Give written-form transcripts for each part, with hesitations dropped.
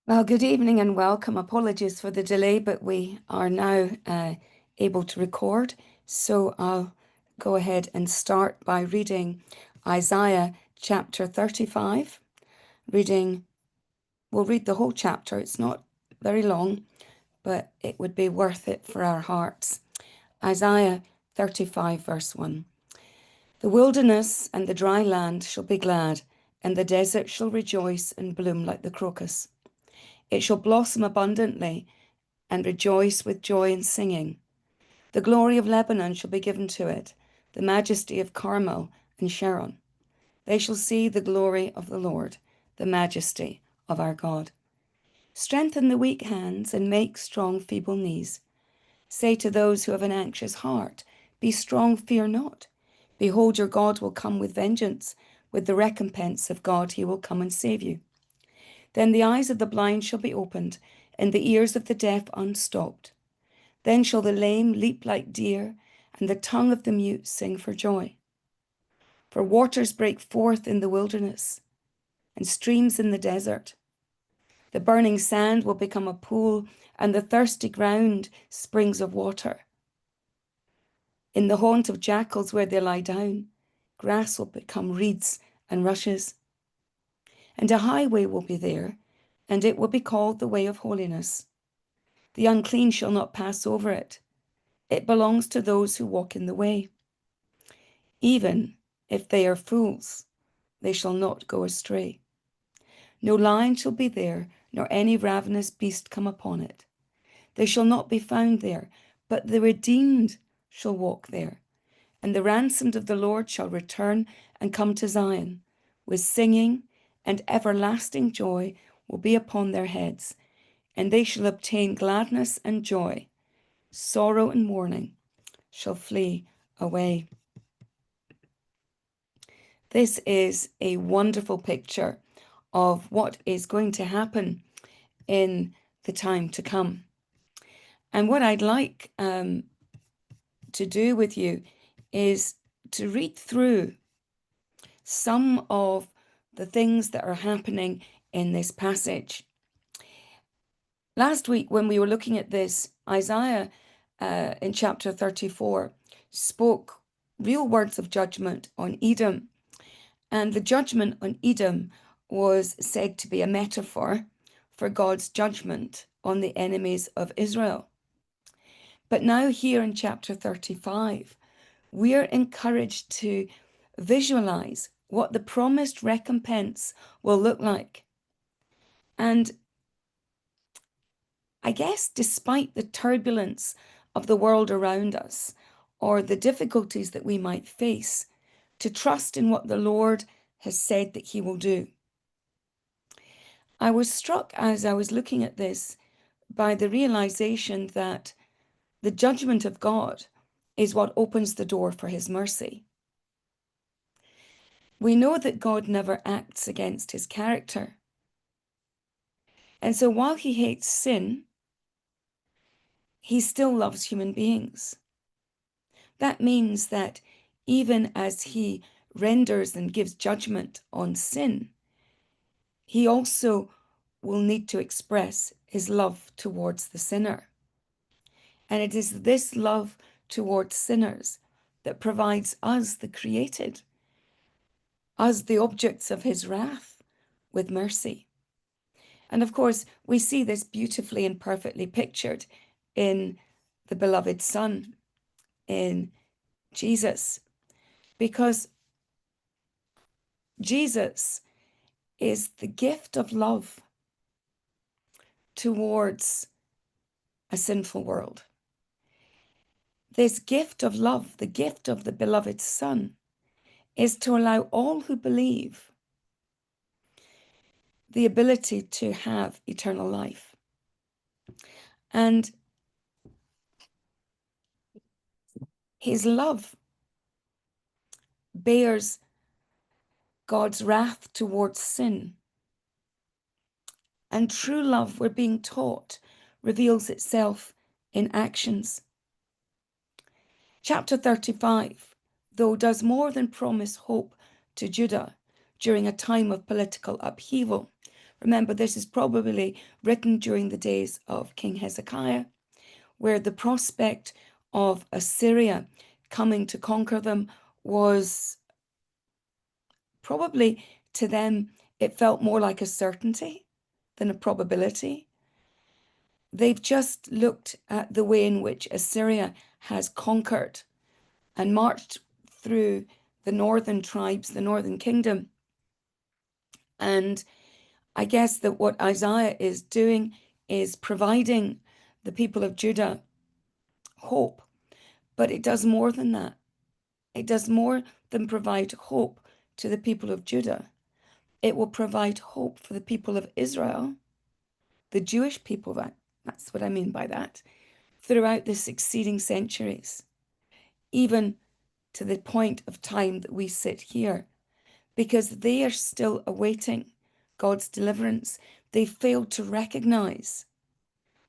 Well, good evening and welcome. Apologies for the delay, but we are now able to record. So I'll go ahead and start by reading Isaiah chapter 35. We'll read the whole chapter. It's not very long, but it would be worth it for our hearts. Isaiah 35, verse 1. The wilderness and the dry land shall be glad, and the desert shall rejoice and bloom like the crocus. It shall blossom abundantly and rejoice with joy and singing. The glory of Lebanon shall be given to it, the majesty of Carmel and Sharon. They shall see the glory of the Lord, the majesty of our God. Strengthen the weak hands and make strong feeble knees. Say to those who have an anxious heart, be strong, fear not. Behold, your God will come with vengeance. With the recompense of God, he will come and save you. Then the eyes of the blind shall be opened, and the ears of the deaf unstopped. Then shall the lame leap like deer, and the tongue of the mute sing for joy. For waters break forth in the wilderness, and streams in the desert. The burning sand will become a pool, and the thirsty ground springs of water. In the haunt of jackals where they lie down, grass will become reeds and rushes. And a highway will be there, and it will be called the way of holiness. The unclean shall not pass over it. It belongs to those who walk in the way. Even if they are fools, they shall not go astray. No lion shall be there, nor any ravenous beast come upon it. They shall not be found there, but the redeemed shall walk there. And the ransomed of the Lord shall return and come to Zion, with singing, and everlasting joy will be upon their heads, and they shall obtain gladness and joy. Sorrow and mourning shall flee away. This is a wonderful picture of what is going to happen in the time to come. And what I'd like to do with you is to read through some of the things that are happening in this passage. Last week, when we were looking at this, Isaiah in chapter 34 spoke real words of judgment on Edom. And the judgment on Edom was said to be a metaphor for God's judgment on the enemies of Israel. But now, here in chapter 35, we are encouraged to visualize what the promised recompense will look like. And I guess, despite the turbulence of the world around us or the difficulties that we might face, to trust in what the Lord has said that he will do. I was struck as I was looking at this by the realization that the judgment of God is what opens the door for his mercy. We know that God never acts against his character. And so while he hates sin, he still loves human beings. That means that even as he renders and gives judgment on sin, he also will need to express his love towards the sinner. And it is this love towards sinners that provides us, the created, us, the objects of his wrath, with mercy. And of course, we see this beautifully and perfectly pictured in the beloved Son, in Jesus, because Jesus is the gift of love towards a sinful world. This gift of love, the gift of the beloved Son, is to allow all who believe the ability to have eternal life. And his love bears God's wrath towards sin. And true love, we're being taught, reveals itself in actions. Chapter 35, though, does more than promise hope to Judah during a time of political upheaval. Remember, this is probably written during the days of King Hezekiah, where the prospect of Assyria coming to conquer them was probably, to them, it felt more like a certainty than a probability. They've just looked at the way in which Assyria has conquered and marched through the northern tribes, the northern kingdom. And I guess that what Isaiah is doing is providing the people of Judah hope, but it does more than that. It does more than provide hope to the people of Judah. It will provide hope for the people of Israel, the Jewish people, that's what I mean by that, throughout the succeeding centuries, even to the point of time that we sit here, because they are still awaiting God's deliverance. They failed to recognize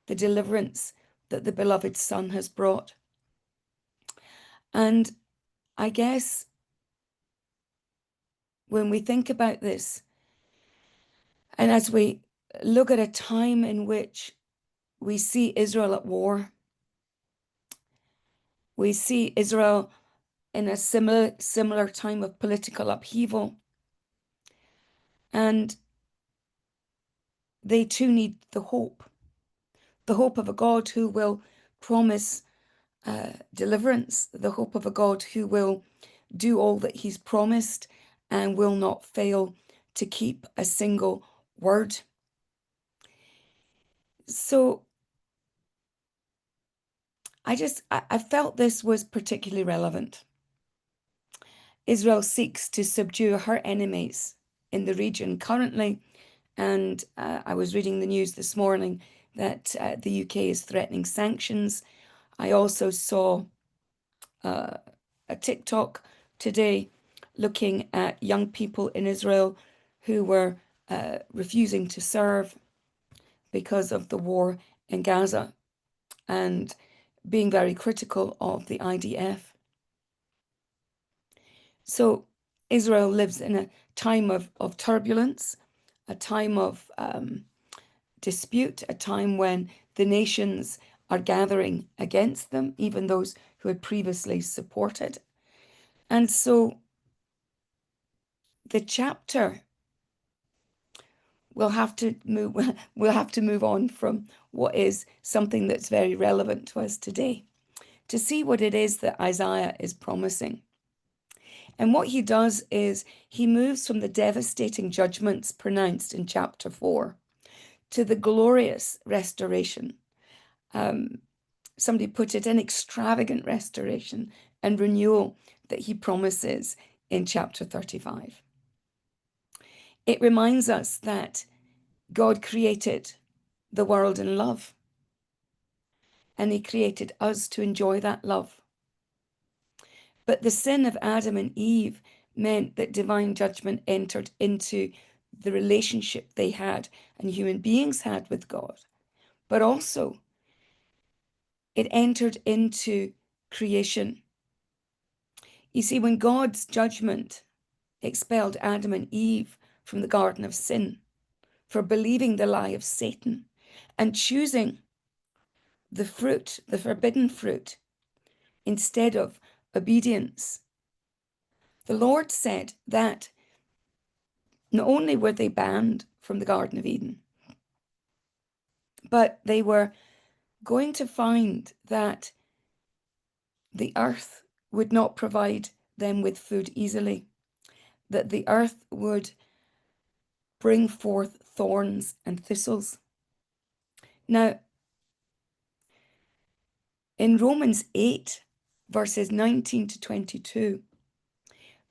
the deliverance that the beloved Son has brought. And I guess when we think about this, and as we look at a time in which we see Israel at war, we see Israel in a similar time of political upheaval, and they too need the hope of a God who will promise deliverance, the hope of a God who will do all that he's promised and will not fail to keep a single word. So I felt this was particularly relevant. Israel seeks to subdue her enemies in the region currently, and I was reading the news this morning that the UK is threatening sanctions. I also saw a TikTok today looking at young people in Israel who were refusing to serve because of the war in Gaza and being very critical of the IDF. So Israel lives in a time of turbulence, a time of dispute, a time when the nations are gathering against them, even those who had previously supported. And so the chapter will have to move on from what is something that's very relevant to us today to see what it is that Isaiah is promising. And what he does is he moves from the devastating judgments pronounced in chapter 4 to the glorious restoration. Somebody put it, an extravagant restoration and renewal that he promises in chapter 35. It reminds us that God created the world in love, and he created us to enjoy that love. But the sin of Adam and Eve meant that divine judgment entered into the relationship they had and human beings had with God. But also, it entered into creation. You see, when God's judgment expelled Adam and Eve from the Garden of Sin for believing the lie of Satan and choosing the fruit, the forbidden fruit, instead of obedience, the Lord said that not only were they banned from the Garden of Eden, but they were going to find that the earth would not provide them with food easily, that the earth would bring forth thorns and thistles. Now, in Romans 8, verses 19 to 22,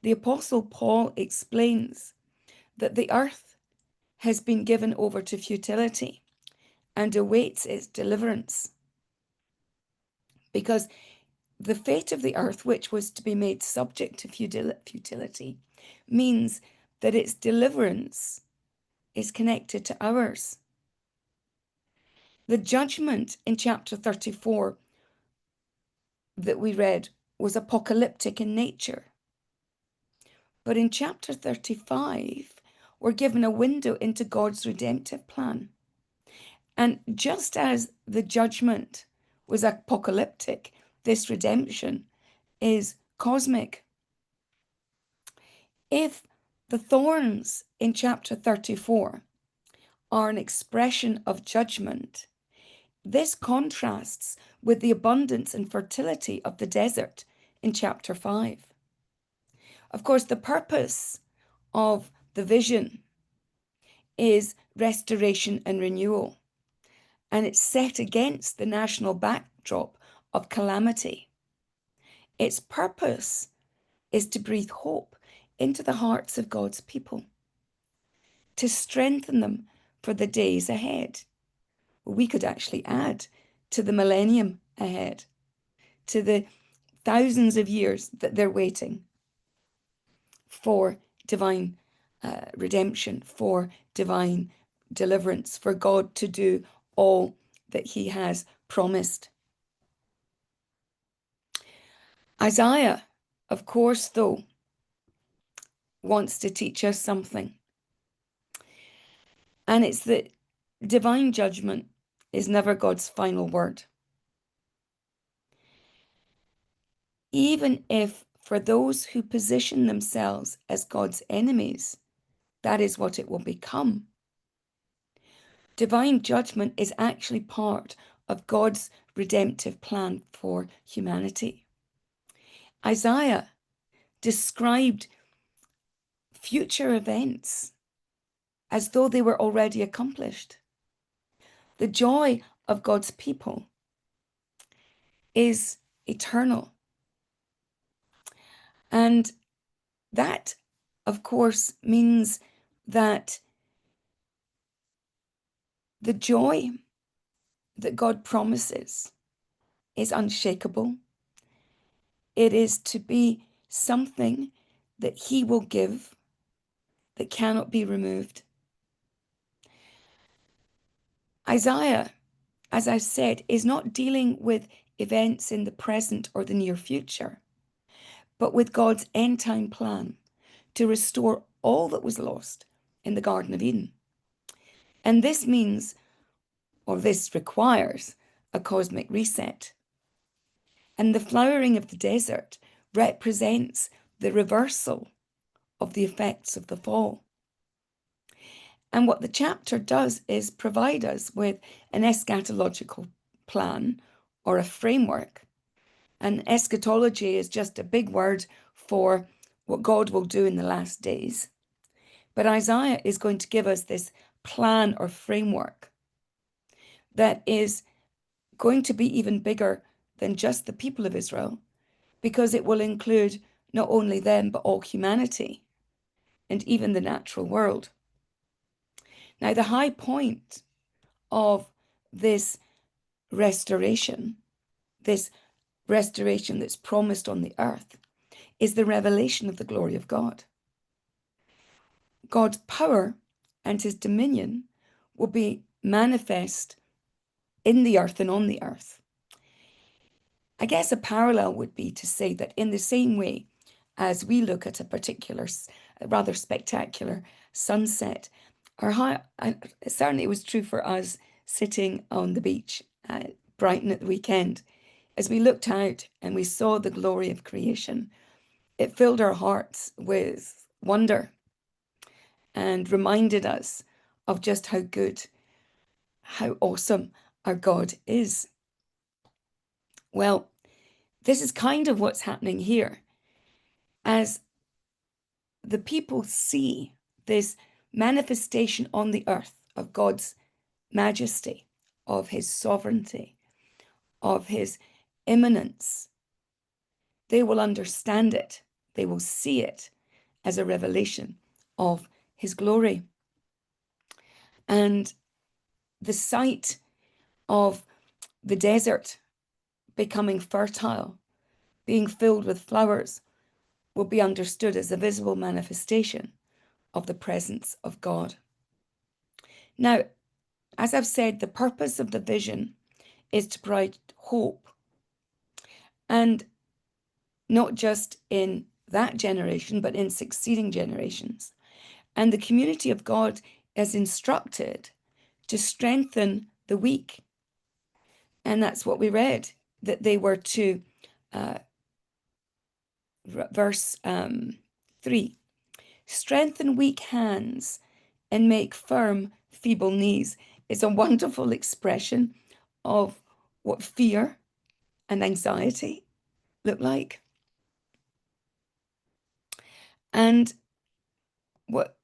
the Apostle Paul explains that the earth has been given over to futility and awaits its deliverance, because the fate of the earth, which was to be made subject to futility, means that its deliverance is connected to ours. The judgment in chapter 34 that we read was apocalyptic in nature. But in chapter 35, we're given a window into God's redemptive plan. And just as the judgment was apocalyptic, this redemption is cosmic. If the thorns in chapter 34 are an expression of judgment, this contrasts with the abundance and fertility of the desert in chapter 5. Of course, the purpose of the vision is restoration and renewal, and it's set against the national backdrop of calamity. Its purpose is to breathe hope into the hearts of God's people, to strengthen them for the days ahead. We could actually add to the millennium ahead, to the thousands of years that they're waiting for divine redemption, for divine deliverance, for God to do all that he has promised. Isaiah, of course, though, wants to teach us something. And it's that divine judgment is never God's final word. Even if for those who position themselves as God's enemies, that is what it will become. Divine judgment is actually part of God's redemptive plan for humanity. Isaiah described future events as though they were already accomplished. The joy of God's people is eternal. And that, of course, means that the joy that God promises is unshakable. It is to be something that he will give, that cannot be removed. Isaiah, as I said, is not dealing with events in the present or the near future, but with God's end time plan to restore all that was lost in the Garden of Eden. And this means, or this requires, a cosmic reset. And the flowering of the desert represents the reversal of the effects of the fall. And what the chapter does is provide us with an eschatological plan or a framework. And eschatology is just a big word for what God will do in the last days. But Isaiah is going to give us this plan or framework that is going to be even bigger than just the people of Israel, because it will include not only them, but all humanity and even the natural world. Now, the high point of this restoration that's promised on the earth, is the revelation of the glory of God. God's power and his dominion will be manifest in the earth and on the earth. I guess a parallel would be to say that in the same way as we look at a particular, rather spectacular sunset, certainly it was true for us sitting on the beach at Brighton at the weekend. As we looked out and we saw the glory of creation, it filled our hearts with wonder and reminded us of just how good, how awesome our God is. Well, this is kind of what's happening here. As the people see this manifestation on the earth of God's majesty, of his sovereignty, of his immanence, they will understand it. They will see it as a revelation of his glory. And the sight of the desert becoming fertile, being filled with flowers, will be understood as a visible manifestation of the presence of God. Now, as I've said, the purpose of the vision is to provide hope, and not just in that generation, but in succeeding generations. And the community of God is instructed to strengthen the weak. And that's what we read, that they were to, verse 3, strengthen weak hands and make firm feeble knees. It's a wonderful expression of what fear and anxiety look like. And what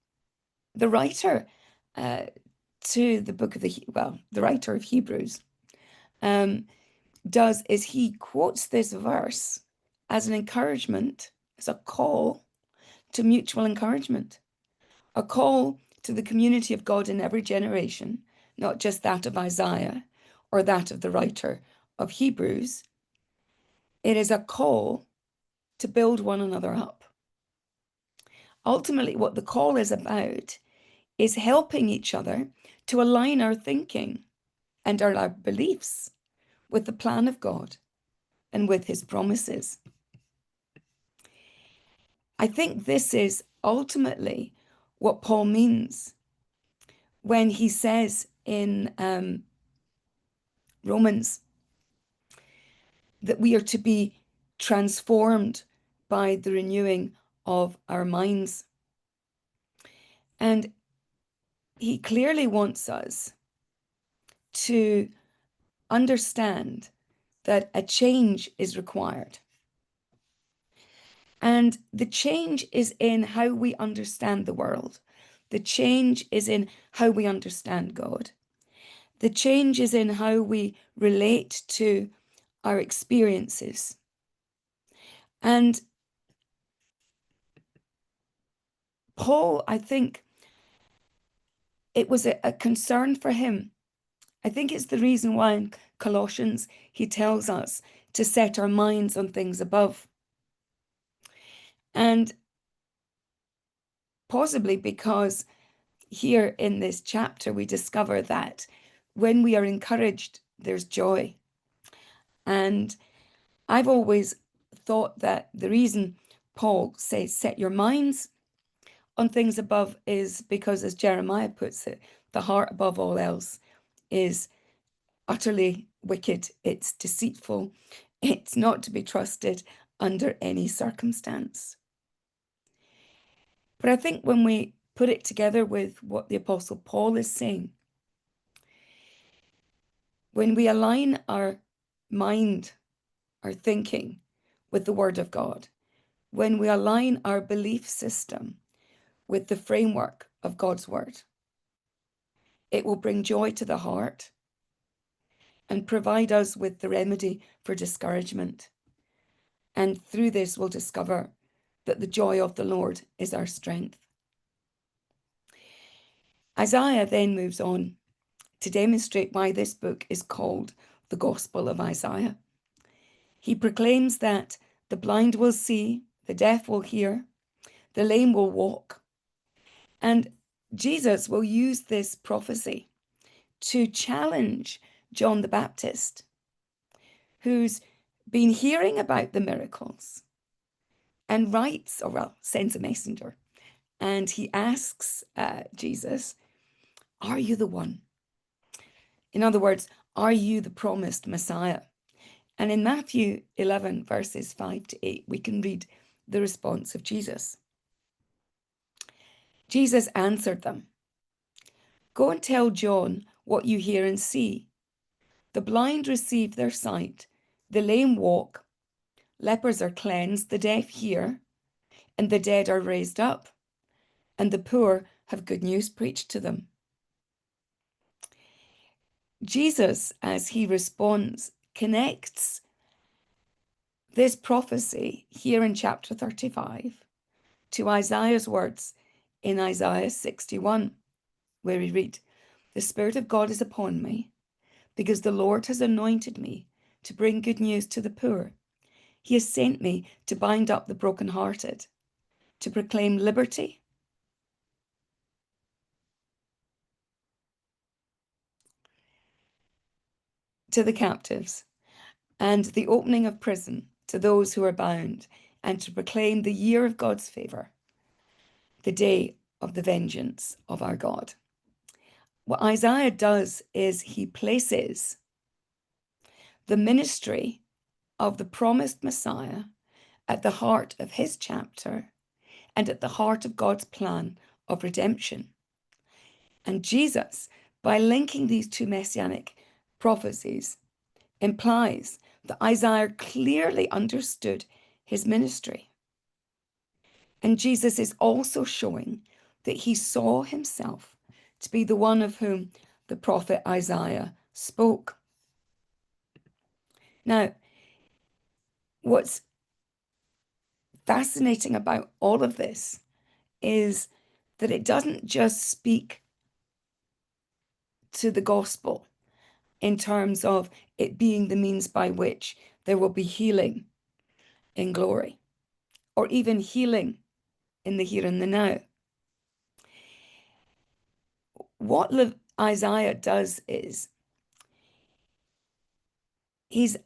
the writer to the book of the writer of Hebrews does is he quotes this verse as an encouragement, as a call to mutual encouragement, a call to the community of God in every generation, not just that of Isaiah or that of the writer of Hebrews. It is a call to build one another up. Ultimately, what the call is about is helping each other to align our thinking and our beliefs with the plan of God and with his promises. I think this is ultimately what Paul means when he says in Romans that we are to be transformed by the renewing of our minds. And he clearly wants us to understand that a change is required. And the change is in how we understand the world. The change is in how we understand God. The change is in how we relate to our experiences. And Paul, I think it was a concern for him. I think it's the reason why in Colossians he tells us to set our minds on things above. And possibly because here in this chapter we discover that when we are encouraged, there's joy. And I've always thought that the reason Paul says set your minds on things above is because, as Jeremiah puts it, the heart above all else is utterly wicked. It's deceitful. It's not to be trusted under any circumstance. But I think when we put it together with what the Apostle Paul is saying, when we align our mind, our thinking with the Word of God, when we align our belief system with the framework of God's Word, it will bring joy to the heart and provide us with the remedy for discouragement. And through this, we'll discover that the joy of the Lord is our strength. Isaiah then moves on to demonstrate why this book is called the Gospel of Isaiah. He proclaims that the blind will see, the deaf will hear, the lame will walk. And Jesus will use this prophecy to challenge John the Baptist, who's been hearing about the miracles and writes, sends a messenger, and he asks Jesus, are you the one? In other words, are you the promised Messiah? And in Matthew 11, verses 5-8, we can read the response of Jesus. Jesus answered them, go and tell John what you hear and see. The blind receive their sight, the lame walk, lepers are cleansed, the deaf hear, and the dead are raised up, and the poor have good news preached to them. Jesus, as he responds, connects this prophecy here in chapter 35 to Isaiah's words in Isaiah 61, where we read, the Spirit of God is upon me, because the Lord has anointed me to bring good news to the poor. He has sent me to bind up the brokenhearted, to proclaim liberty to the captives, and the opening of prison to those who are bound, and to proclaim the year of God's favour, the day of the vengeance of our God. What Isaiah does is he places the ministry of the promised Messiah at the heart of his chapter and at the heart of God's plan of redemption. And Jesus, by linking these two messianic prophecies, implies that Isaiah clearly understood his ministry. And Jesus is also showing that he saw himself to be the one of whom the prophet Isaiah spoke. Now, what's fascinating about all of this is that it doesn't just speak to the gospel in terms of it being the means by which there will be healing in glory, or even healing in the here and the now. What Isaiah does is he's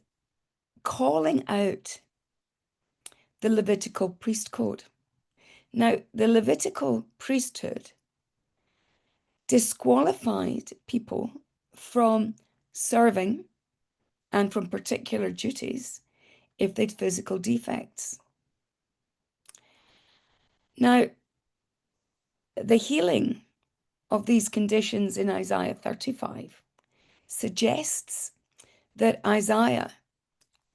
calling out the Levitical priesthood. Now, the Levitical priesthood disqualified people from serving and from particular duties if they'd physical defects. Now, the healing of these conditions in Isaiah 35 suggests that Isaiah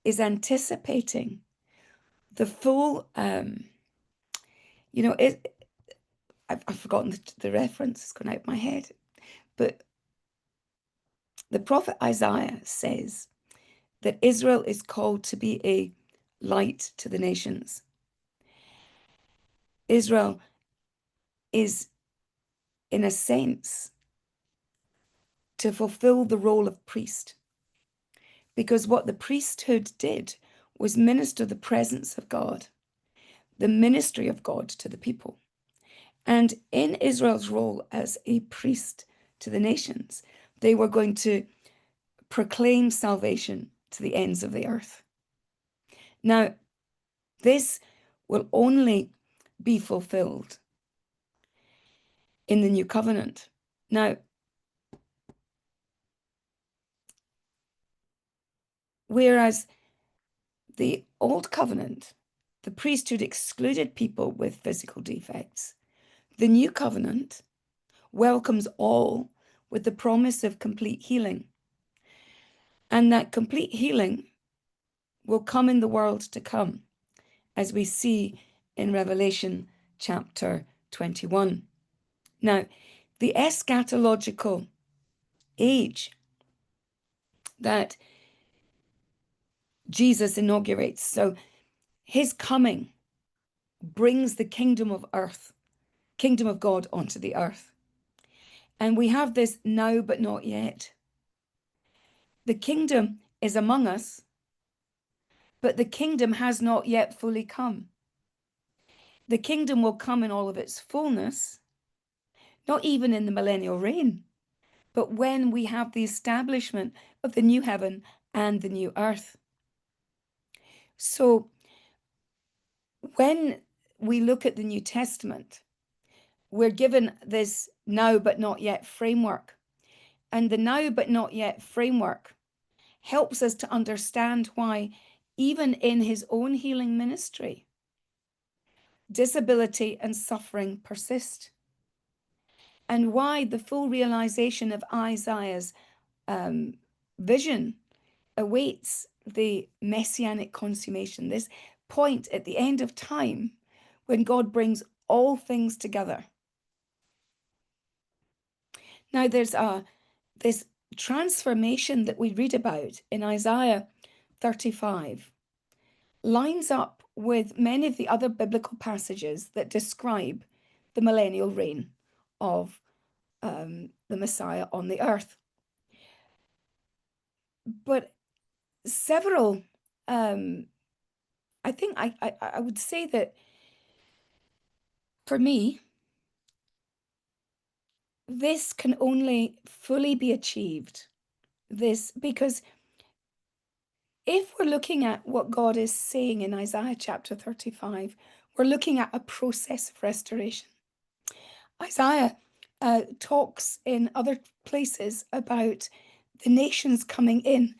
is anticipating the full, I've forgotten the reference, it's gone out of my head, but the prophet Isaiah says that Israel is called to be a light to the nations. Israel is, in a sense, to fulfill the role of priest, because what the priesthood did was minister the presence of God, the ministry of God to the people. And in Israel's role as a priest to the nations, they were going to proclaim salvation to the ends of the earth. Now, this will only be fulfilled in the new covenant. Now, whereas the old covenant, the priesthood excluded people with physical defects, the new covenant welcomes all with the promise of complete healing. And that complete healing will come in the world to come, as we see in Revelation chapter 21. Now, the eschatological age that Jesus inaugurates, so his coming brings the kingdom of God onto the earth. And we have this now but not yet. The kingdom is among us, but the kingdom has not yet fully come. The kingdom will come in all of its fullness, not even in the millennial reign, but when we have the establishment of the new heaven and the new earth. So when we look at the New Testament, we're given this now but not yet framework. And the now but not yet framework helps us to understand why, even in his own healing ministry, disability and suffering persist. And why the full realization of Isaiah's vision awaits the messianic consummation, this point at the end of time when God brings all things together. Now, there's this transformation that we read about in Isaiah 35 lines up with many of the other biblical passages that describe the millennial reign of the Messiah on the earth. But several, I think I would say that for me, this can only fully be achieved, because if we're looking at what God is saying in Isaiah chapter 35, we're looking at a process of restoration. Isaiah talks in other places about the nations coming in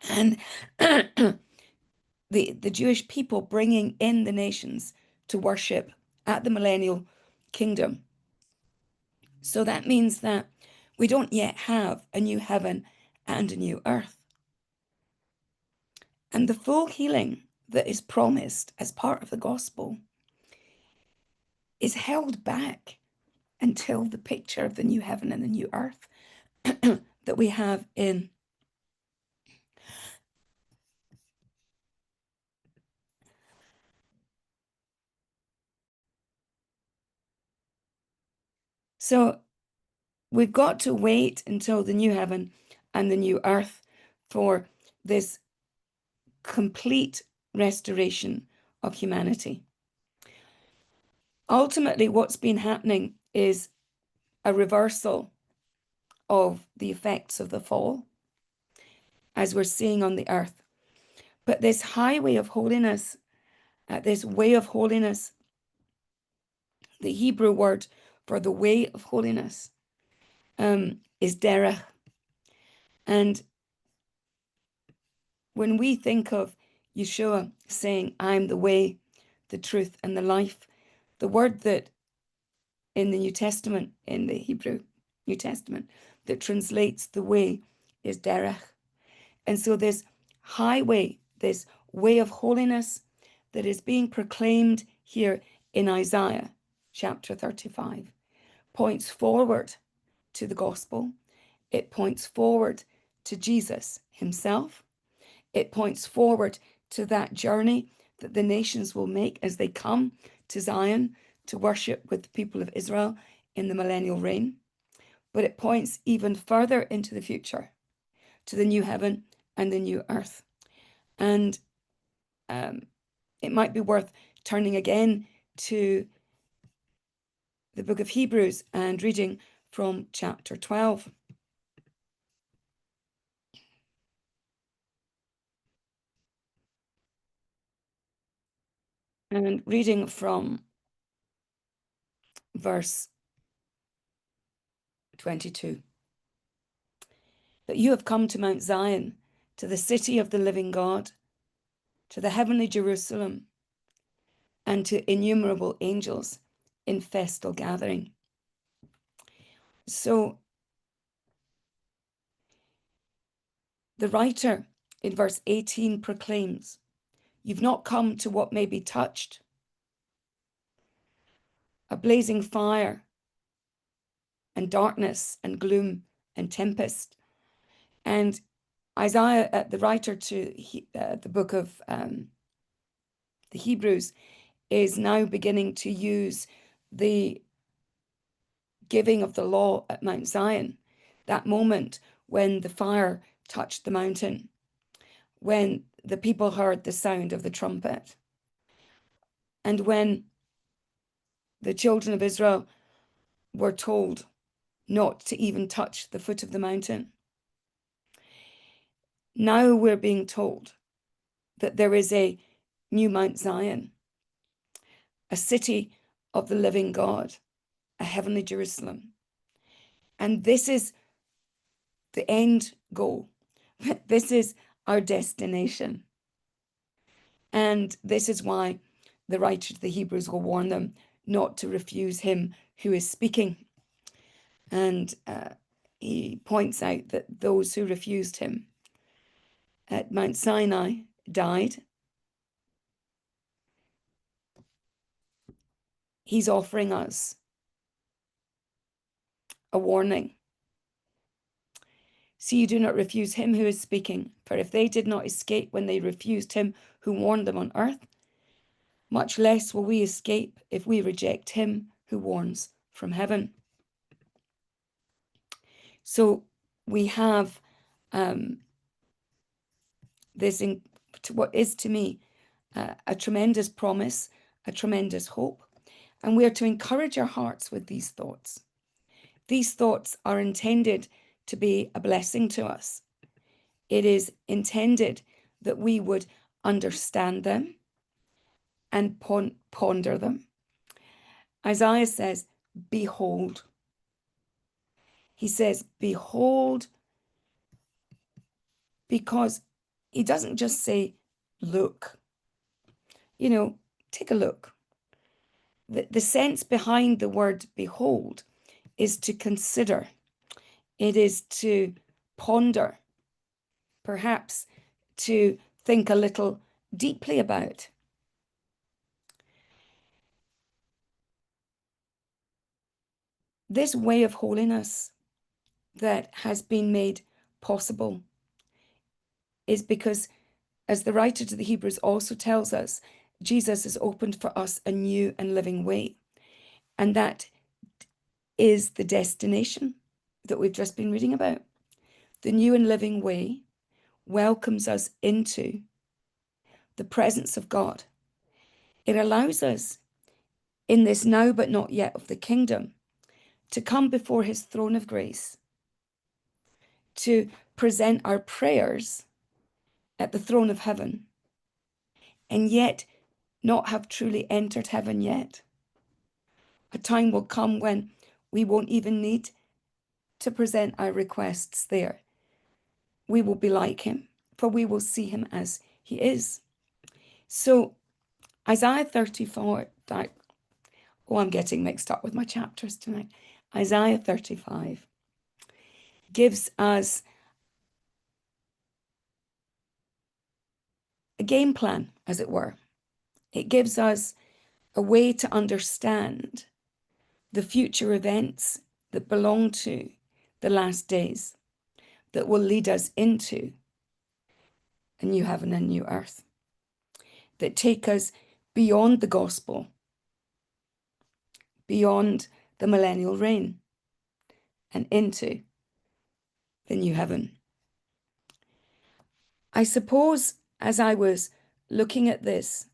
and the Jewish people bringing in the nations to worship at the millennial kingdom. So that means that we don't yet have a new heaven and a new earth. And the full healing that is promised as part of the gospel is held back until the picture of the new heaven and the new earth that we have in so we've got to wait until the new heaven and the new earth for this complete restoration of humanity. Ultimately, what's been happening is a reversal of the effects of the fall, as we're seeing on the earth. But this highway of holiness, this way of holiness, the Hebrew word for the way of holiness, is derech. And when we think of Yeshua saying, I'm the way, the truth, and the life, the word that in the New Testament, in the Hebrew New Testament, that translates the way is derech. And so this highway, this way of holiness that is being proclaimed here in Isaiah chapter 35 points forward to the gospel. It points forward to Jesus himself. It points forward to that journey that the nations will make as they come to Zion to worship with the people of Israel in the millennial reign. But it points even further into the future, to the new heaven and the new earth. And it might be worth turning again to the book of Hebrews and reading from chapter 12. And reading from verse 22. But you have come to Mount Zion, to the city of the living God, to the heavenly Jerusalem, and to innumerable angels in festal gathering. So the writer in verse 18 proclaims, you've not come to what may be touched, a blazing fire and darkness and gloom and tempest. And Isaiah, the writer to the book of the Hebrews, is now beginning to use the giving of the law at Mount Zion, that moment when the fire touched the mountain, when the people heard the sound of the trumpet, and when the children of Israel were told not to even touch the foot of the mountain. Now we're being told that there is a new Mount Zion, a city of the living God, a heavenly Jerusalem. And this is the end goal. This is our destination. And this is why the writer to the Hebrews will warn them not to refuse him who is speaking. And he points out that those who refused him at Mount Sinai died. He's offering us a warning. See, you do not refuse him who is speaking, for if they did not escape when they refused him who warned them on earth, much less will we escape if we reject him who warns from heaven. So we have this, what is to me a tremendous promise, a tremendous hope, and we are to encourage our hearts with these thoughts. These thoughts are intended to be a blessing to us. It is intended that we would understand them and ponder them Isaiah says, behold. He says, behold, because he doesn't just say, look. You know, take a look. The sense behind the word behold is to consider. It is to ponder, perhaps to think a little deeply about. This way of holiness that has been made possible is because, as the writer to the Hebrews also tells us, Jesus has opened for us a new and living way. And that is the destination that we've just been reading about. The new and living way welcomes us into the presence of God. It allows us in this now but not yet of the kingdom to come before his throne of grace, to present our prayers at the throne of heaven, and yet not have truly entered heaven yet. A time will come when we won't even need to present our requests there. We will be like him, for we will see him as he is. So Isaiah 34, I'm getting mixed up with my chapters tonight. Isaiah 35 gives us a game plan, as it were. It gives us a way to understand the future events that belong to the last days, that will lead us into a new heaven and new earth, that take us beyond the gospel, beyond the millennial reign, and into the new heaven. I suppose as I was looking at this,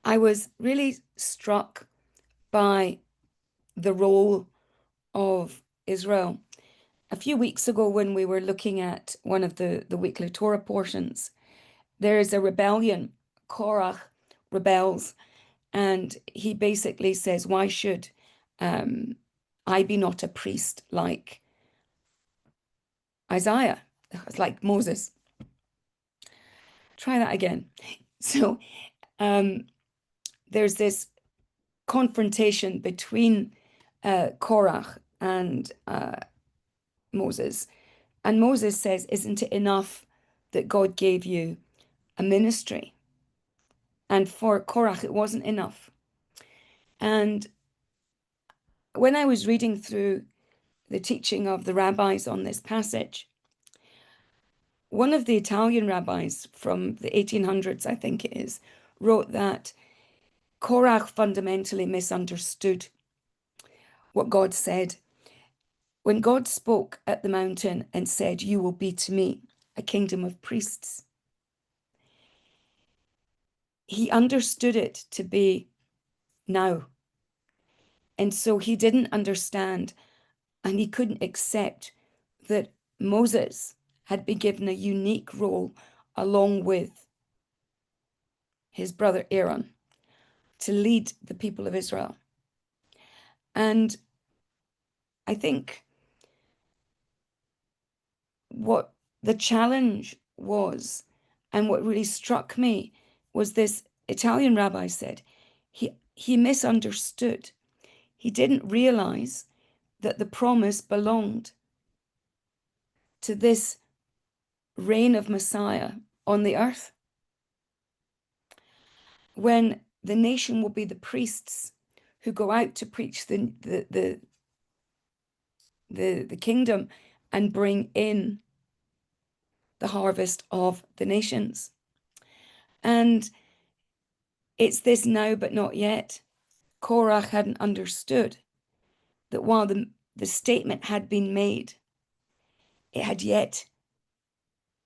I was really struck by the role of Israel. A few weeks ago, when we were looking at one of the weekly Torah portions, there is a rebellion. Korach rebels, and he basically says, why should I be not a priest like Isaiah, like Moses? Try that again. So there's this confrontation between Korach and Moses. And Moses says, isn't it enough that God gave you a ministry? And for Korach, it wasn't enough. And when I was reading through the teaching of the rabbis on this passage, one of the Italian rabbis from the 1800s, I think it is, wrote that Korach fundamentally misunderstood what God said. When God spoke at the mountain and said, you will be to me a kingdom of priests, he understood it to be now. And so he didn't understand and he couldn't accept that Moses had been given a unique role along with his brother Aaron to lead the people of Israel. And I think what the challenge was, and what really struck me, was this Italian rabbi said, he misunderstood. He didn't realize that the promise belonged to this reign of Messiah on the earth, when the nation will be the priests who go out to preach the kingdom and bring in the harvest of the nations. And it's this now but not yet. Korach hadn't understood that while the statement had been made, it had yet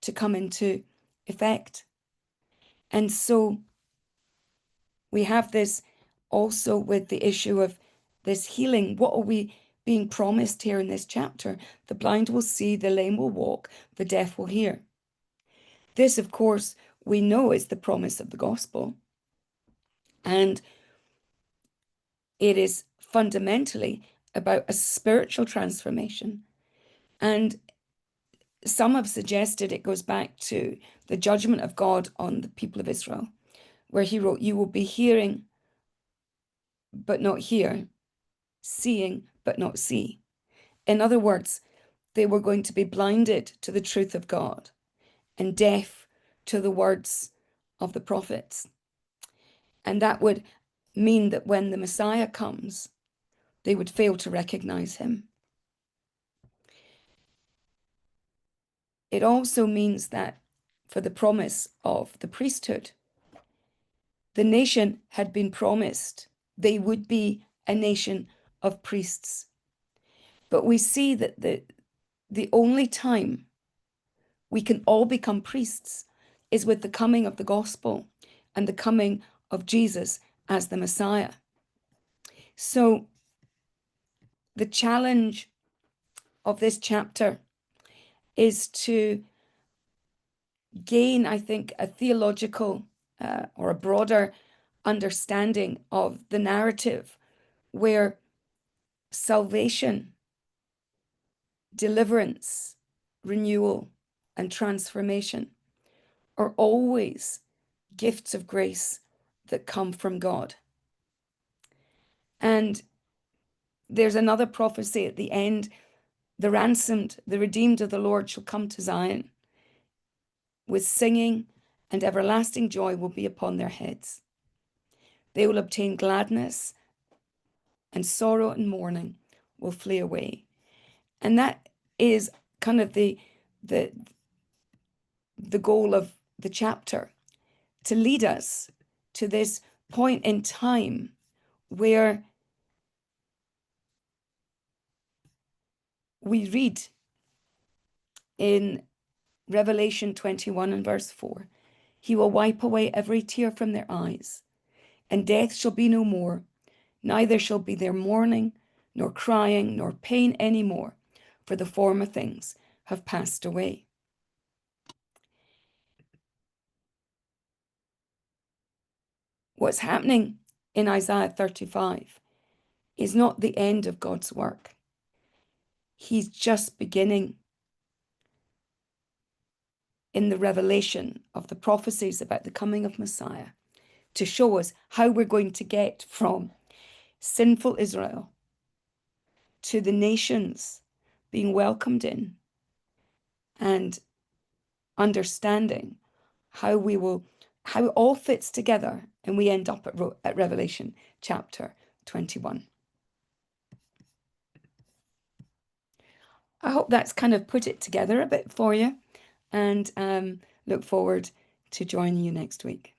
to come into effect. And so we have this also with the issue of this healing. What are we being promised here in this chapter? The blind will see, the lame will walk, the deaf will hear. This, of course, we know is the promise of the gospel. And It is fundamentally about a spiritual transformation. And some have suggested it goes back to the judgment of God on the people of Israel, where he wrote, "You will be hearing, but not hear, seeing, but not see." In other words, they were going to be blinded to the truth of God and deaf to the words of the prophets. And that would mean that when the Messiah comes, they would fail to recognize him. It also means that for the promise of the priesthood, the nation had been promised they would be a nation of priests. But we see that the only time we can all become priests is with the coming of the gospel and the coming of Jesus as the Messiah. So the challenge of this chapter is to gain, I think, a theological or a broader understanding of the narrative where salvation, deliverance, renewal, and transformation are always gifts of grace that come from God. And there's another prophecy at the end: the ransomed, the redeemed of the Lord shall come to Zion with singing, and everlasting joy will be upon their heads. They will obtain gladness, and sorrow and mourning will flee away. And that is kind of the goal of the chapter, to lead us to this point in time where we read in Revelation 21 and verse 4, "He will wipe away every tear from their eyes, and death shall be no more, neither shall be there mourning, nor crying, nor pain any more, for the former things have passed away." What's happening in Isaiah 35 is not the end of God's work. He's just beginning in the revelation of the prophecies about the coming of Messiah to show us how we're going to get from sinful Israel to the nations being welcomed in and understanding how it all fits together, and we end up at Revelation chapter 21. I hope that's kind of put it together a bit for you, and look forward to joining you next week.